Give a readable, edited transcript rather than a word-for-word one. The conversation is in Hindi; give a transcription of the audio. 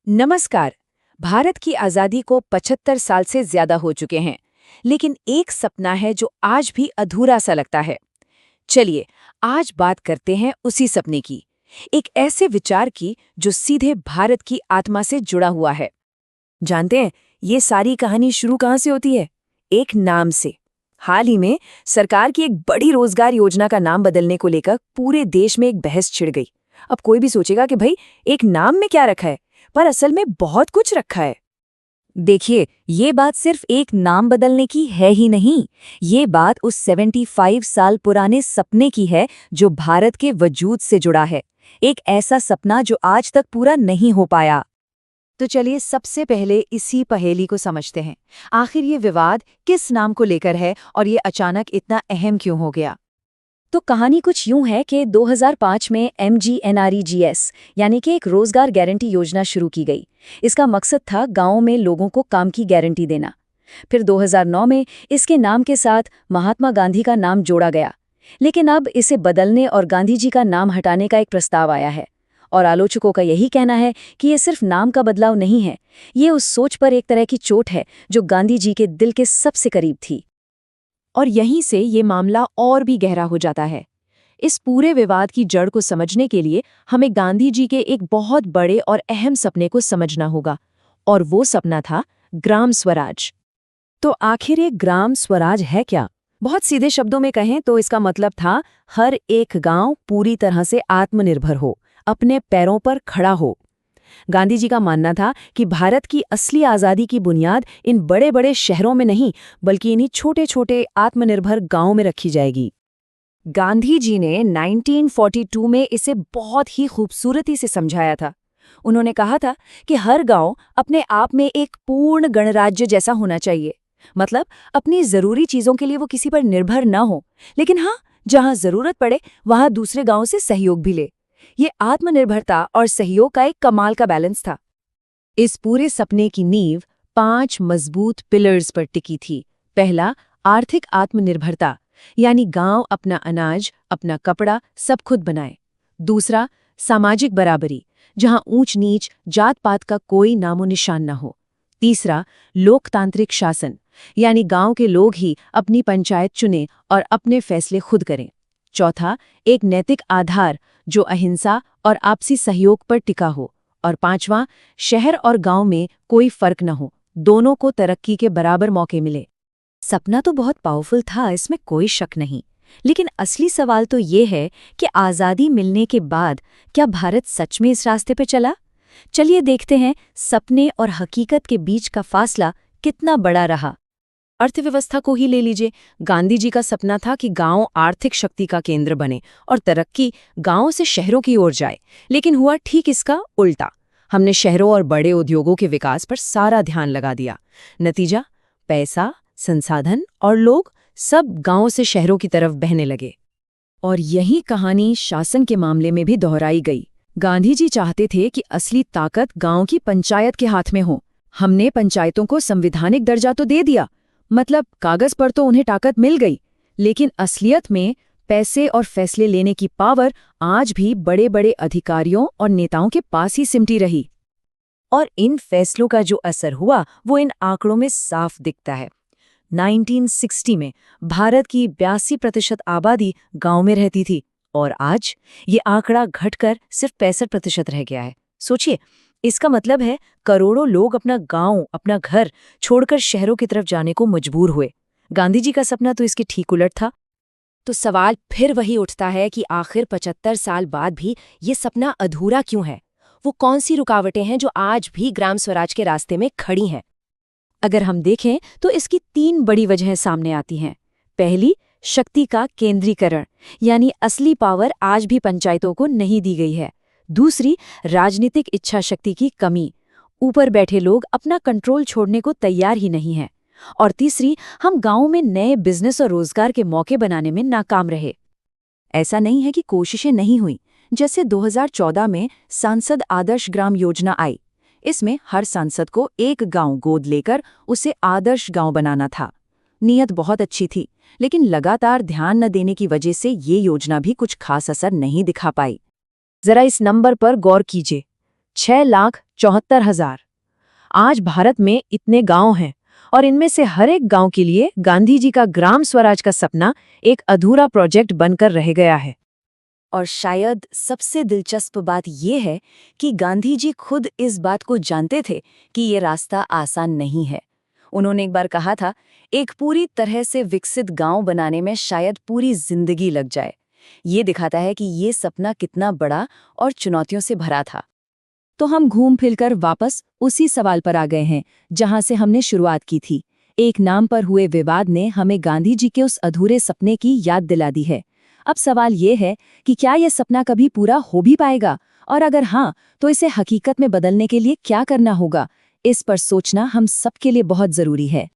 नमस्कार। भारत की आज़ादी को 75 साल से ज्यादा हो चुके हैं, लेकिन एक सपना है जो आज भी अधूरा सा लगता है। चलिए, आज बात करते हैं उसी सपने की, एक ऐसे विचार की जो सीधे भारत की आत्मा से जुड़ा हुआ है। जानते हैं, ये सारी कहानी शुरू कहाँ से होती है? एक नाम से। हाल ही में सरकार की एक बड़ी रोजगार योजना का नाम बदलने को लेकर पूरे देश में एक बहस छिड़ गई। अब कोई भी सोचेगा कि भाई, एक नाम में क्या रखा है, पर असल में बहुत कुछ रखा है। देखिए, ये बात सिर्फ एक नाम बदलने की है ही नहीं, ये बात उस 75 साल पुराने सपने की है जो भारत के वजूद से जुड़ा है। एक ऐसा सपना जो आज तक पूरा नहीं हो पाया। तो चलिए सबसे पहले इसी पहेली को समझते हैं। आखिर ये विवाद किस नाम को लेकर है और ये अचानक इतना अहम क्यों हो गया? तो कहानी कुछ यूं है कि 2005 में MGNREGS यानी कि एक रोजगार गारंटी योजना शुरू की गई। इसका मकसद था गांवों में लोगों को काम की गारंटी देना। फिर 2009 में इसके नाम के साथ महात्मा गांधी का नाम जोड़ा गया, लेकिन अब इसे बदलने और गांधी जी का नाम हटाने का एक प्रस्ताव आया है। और आलोचकों का यही कहना है कि ये सिर्फ नाम का बदलाव नहीं है, ये उस सोच पर एक तरह की चोट है जो गांधी जी के दिल के सबसे करीब थी। और यहीं से ये मामला और भी गहरा हो जाता है। इस पूरे विवाद की जड़ को समझने के लिए हमें गांधी जी के एक बहुत बड़े और अहम सपने को समझना होगा, और वो सपना था ग्राम स्वराज। तो आखिर ये ग्राम स्वराज है क्या? बहुत सीधे शब्दों में कहें तो इसका मतलब था हर एक गांव पूरी तरह से आत्मनिर्भर हो, अपने पैरों पर खड़ा हो। गांधी जी का मानना था कि भारत की असली आज़ादी की बुनियाद इन बड़े बड़े शहरों में नहीं, बल्कि इन्हीं छोटे छोटे आत्मनिर्भर गांवों में रखी जाएगी। गांधी जी ने 1942 में इसे बहुत ही खूबसूरती से समझाया था। उन्होंने कहा था कि हर गांव अपने आप में एक पूर्ण गणराज्य जैसा होना चाहिए। मतलब अपनी जरूरी चीजों के लिए वो किसी पर निर्भर न हो, लेकिन हाँ, जहां जरूरत पड़े वहां दूसरे गांवों से सहयोग भी ले। ये आत्मनिर्भरता और सहयोग का एक कमाल का बैलेंस था। इस पूरे सपने की नींव 5 मजबूत पिलर्स पर टिकी थी। पहला, आर्थिक आत्मनिर्भरता, यानी गांव अपना अनाज, अपना कपड़ा सब खुद बनाए। दूसरा, सामाजिक बराबरी, जहां ऊंच नीच, जात पात का कोई नामो निशान न हो। तीसरा, लोकतांत्रिक शासन, यानी गांव के लोग ही अपनी पंचायत चुनें और अपने फैसले खुद करें। चौथा, एक नैतिक आधार जो अहिंसा और आपसी सहयोग पर टिका हो। और पांचवां, शहर और गांव में कोई फर्क न हो, दोनों को तरक्की के बराबर मौके मिले। सपना तो बहुत पावरफुल था, इसमें कोई शक नहीं। लेकिन असली सवाल तो ये है कि आज़ादी मिलने के बाद क्या भारत सच में इस रास्ते पर चला? चलिए देखते हैं सपने और हकीकत के बीच का फासला कितना बड़ा रहा। अर्थव्यवस्था को ही ले लीजिए। गांधी जी का सपना था कि गांव आर्थिक शक्ति का केंद्र बने और तरक्की गांवों से शहरों की ओर जाए, लेकिन हुआ ठीक इसका उल्टा। हमने शहरों और बड़े उद्योगों के विकास पर सारा ध्यान लगा दिया। नतीजा, पैसा, संसाधन और लोग सब गांवों से शहरों की तरफ बहने लगे। और यही कहानी शासन के मामले में भी दोहराई गई। गांधी जी चाहते थे कि असली ताकत गांव की पंचायत के हाथ में हो। हमने पंचायतों को संवैधानिक दर्जा तो दे दिया, मतलब कागज पर तो उन्हें ताकत मिल गई, लेकिन असलियत में पैसे और फैसले लेने की पावर आज भी बड़े बड़े अधिकारियों और नेताओं के पास ही सिमटी रही। और इन फैसलों का जो असर हुआ वो इन आंकड़ों में साफ दिखता है। 1960 में भारत की 82% आबादी गांव में रहती थी, और आज ये आंकड़ा घटकर सिर्फ 65% रह गया है। सोचिए, इसका मतलब है करोड़ों लोग अपना गांव, अपना घर छोड़कर शहरों की तरफ जाने को मजबूर हुए। गांधी जी का सपना तो इसके ठीक उलट था। तो सवाल फिर वही उठता है कि आखिर 75 साल बाद भी ये सपना अधूरा क्यों है? वो कौन सी रुकावटें हैं जो आज भी ग्राम स्वराज के रास्ते में खड़ी हैं? अगर हम देखें तो इसकी 3 बड़ी वजहें सामने आती हैं। पहली, शक्ति का केंद्रीकरण, यानी असली पावर आज भी पंचायतों को नहीं दी गई है। दूसरी, राजनीतिक इच्छा शक्ति की कमी, ऊपर बैठे लोग अपना कंट्रोल छोड़ने को तैयार ही नहीं हैं। और तीसरी, हम गांवों में नए बिजनेस और रोजगार के मौके बनाने में नाकाम रहे। ऐसा नहीं है कि कोशिशें नहीं हुई। जैसे 2014 में सांसद आदर्श ग्राम योजना आई। इसमें हर सांसद को एक गांव गोद लेकर उसे आदर्श गांव बनाना था। नीयत बहुत अच्छी थी, लेकिन लगातार ध्यान न देने की वजह से ये योजना भी कुछ खास असर नहीं दिखा पाई। जरा इस नंबर पर गौर कीजिए, 74,000। आज भारत में इतने गांव हैं और इनमें से हर एक गांव के लिए गांधी जी का ग्राम स्वराज का सपना एक अधूरा प्रोजेक्ट बनकर रह गया है। और शायद सबसे दिलचस्प बात यह है कि गांधी जी खुद इस बात को जानते थे कि ये रास्ता आसान नहीं है। उन्होंने एक बार कहा था, एक पूरी तरह से विकसित गांव बनाने में शायद पूरी जिंदगी लग जाए। ये दिखाता है कि ये सपना कितना बड़ा और चुनौतियों से भरा था। तो हम घूम फिरकर वापस उसी सवाल पर आ गए हैं जहां से हमने शुरुआत की थी। एक नाम पर हुए विवाद ने हमें गांधी जी के उस अधूरे सपने की याद दिला दी है। अब सवाल ये है कि क्या यह सपना कभी पूरा हो भी पाएगा, और अगर हाँ, तो इसे हकीकत में बदलने के लिए क्या करना होगा। इस पर सोचना हम सबके लिए बहुत जरूरी है।